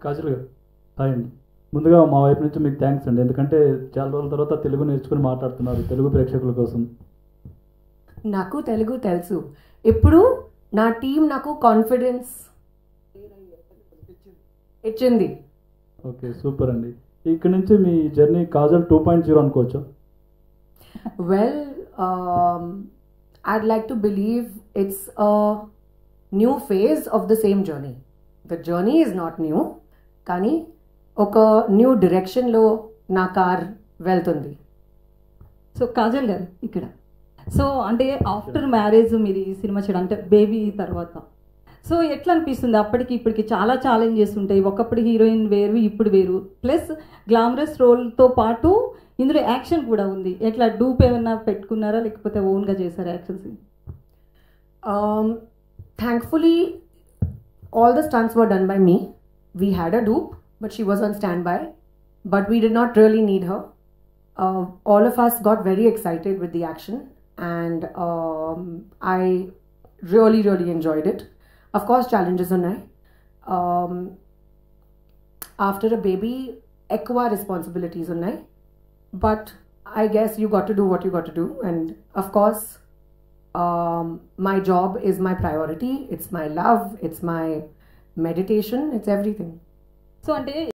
కాజల్ గారు హాయ్ అండి. ముందుగా మా వైపు నుంచి మీకు థ్యాంక్స్ అండి, ఎందుకంటే చాలా రోజుల తర్వాత తెలుగు నేర్చుకుని మాట్లాడుతున్నారు తెలుగు ప్రేక్షకుల కోసం. నాకు తెలుగు తెలుసు. ఇప్పుడు నా టీం నాకు కాన్ఫిడెన్స్ ఇచ్చింది. ఓకే, సూపర్ అండి. ఇక్కడ నుంచి మీ జర్నీ కాజల్ 2.0 అనుకోవచ్చు. Well, I'd like to believe it's a new phase of the same journey. The journey is not new, కానీ ఒక న్యూ డైరెక్షన్లో నా కార్ వెళ్తుంది. సో కాజల్ గారు ఇక్కడ సో అంటే ఆఫ్టర్ మ్యారేజ్ మీరు ఈ సినిమా చేయడం అంటే బేబీ తర్వాత సో ఎట్లా అనిపిస్తుంది? అప్పటికి ఇప్పటికి చాలా ఛాలెంజెస్ ఉంటాయి. ఒకప్పుడు హీరోయిన్ వేరు, ఇప్పుడు వేరు, ప్లస్ గ్లామరస్ రోల్తో పాటు ఇందులో యాక్షన్ కూడా ఉంది. ఎట్లా డూప్ ఏమన్నా పెట్టుకున్నారా లేకపోతే ఓన్గా చేశారా action scene? Thankfully, all the stunts were done by me. We had a dupe, but she was on standby. But we did not really need her. All of us got very excited with the action, and I really, really enjoyed it. Of course, challenges are nice. After a baby, equa responsibilities are nice. But I guess you got to do what you got to do, and of course, my job is my priority. It's my love. It's my meditation. It's everything. So అంటే